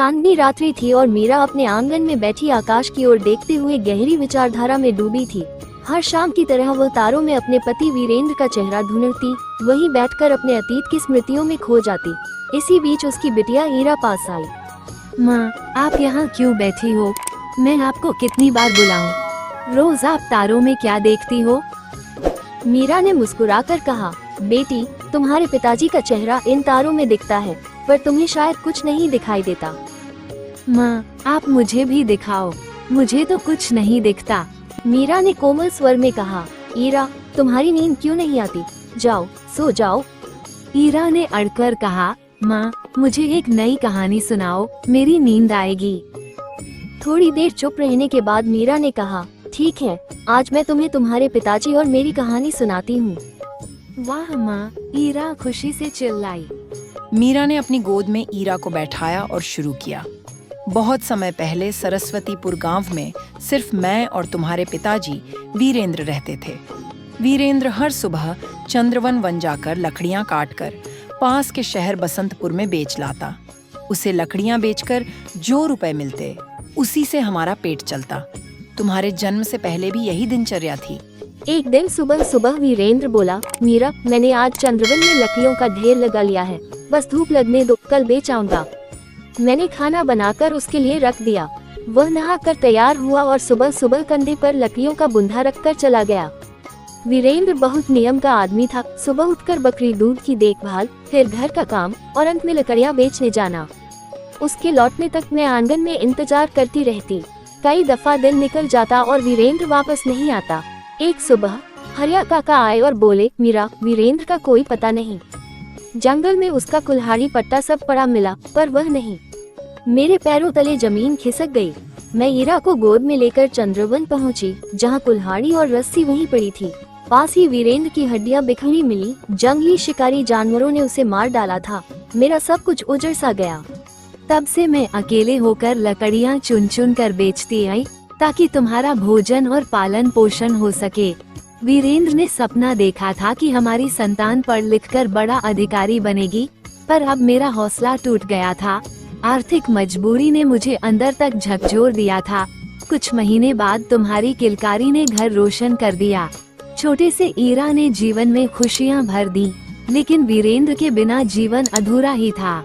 चांदनी रात्रि थी और मीरा अपने आंगन में बैठी आकाश की ओर देखते हुए गहरी विचारधारा में डूबी थी। हर शाम की तरह वह तारों में अपने पति वीरेंद्र का चेहरा ढूंढती, वहीं बैठकर अपने अतीत की स्मृतियों में खो जाती। इसी बीच उसकी बिटिया ईरा पास आई। माँ, आप यहाँ क्यों बैठी हो? मैं आपको कितनी बार बुलाऊं? रोज आप तारों में क्या देखती हो? मीरा ने मुस्कुराकर कहा, बेटी, तुम्हारे पिताजी का चेहरा इन तारों में दिखता है, पर तुम्हें शायद कुछ नहीं दिखाई देता। माँ, आप मुझे भी दिखाओ, मुझे तो कुछ नहीं दिखता। मीरा ने कोमल स्वर में कहा, ईरा, तुम्हारी नींद क्यों नहीं आती? जाओ, सो जाओ। ईरा ने अड़कर कहा, माँ, मुझे एक नई कहानी सुनाओ, मेरी नींद आएगी। थोड़ी देर चुप रहने के बाद मीरा ने कहा, ठीक है, आज मैं तुम्हें तुम्हारे पिताजी और मेरी कहानी सुनाती हूँ। वाह माँ, ईरा खुशी से चिल्लाई। मीरा ने अपनी गोद में ईरा को बैठाया और शुरू किया। बहुत समय पहले सरस्वतीपुर गांव में सिर्फ मैं और तुम्हारे पिताजी वीरेंद्र रहते थे। वीरेंद्र हर सुबह चंद्रवन वन जाकर लकड़ियां काटकर पास के शहर बसंतपुर में बेच लाता। उसे लकड़ियां बेचकर जो रुपए मिलते, उसी से हमारा पेट चलता। तुम्हारे जन्म से पहले भी यही दिनचर्या थी। एक दिन सुबह सुबह वीरेंद्र बोला, मीरा, मैंने आज चंद्रवन में लकड़ियों का ढेर लगा लिया है, बस धूप लगने दो, कल बेच आऊंगा। मैंने खाना बनाकर उसके लिए रख दिया। वह नहाकर तैयार हुआ और सुबह सुबह कंधे पर लकड़ियों का बुंदा रखकर चला गया। वीरेंद्र बहुत नियम का आदमी था। सुबह उठकर बकरी दूध की देखभाल, फिर घर का काम और अंत में लकड़ियां बेचने जाना। उसके लौटने तक मैं आंगन में इंतजार करती रहती। कई दफा दिन निकल जाता और वीरेंद्र वापस नहीं आता। एक सुबह हरिया काका आए और बोले, मीरा, वीरेंद्र का कोई पता नहीं। जंगल में उसका कुल्हाड़ी पट्टा सब पड़ा मिला, पर वह नहीं। मेरे पैरों तले जमीन खिसक गई। मैं ईरा को गोद में लेकर चंद्रवन पहुंची, जहां कुल्हाड़ी और रस्सी वहीं पड़ी थी। पास ही वीरेंद्र की हड्डियां बिखरी मिली। जंगली शिकारी जानवरों ने उसे मार डाला था। मेरा सब कुछ उजड़ सा गया। तब से मैं अकेले होकर लकड़ियां चुन चुन कर बेचती आई, ताकि तुम्हारा भोजन और पालन पोषण हो सके। वीरेंद्र ने सपना देखा था कि हमारी संतान पढ़ लिखकर बड़ा अधिकारी बनेगी, पर अब मेरा हौसला टूट गया था। आर्थिक मजबूरी ने मुझे अंदर तक झकझोर दिया था। कुछ महीने बाद तुम्हारी किलकारी ने घर रोशन कर दिया। छोटे से ईरा ने जीवन में खुशियां भर दी, लेकिन वीरेंद्र के बिना जीवन अधूरा ही था।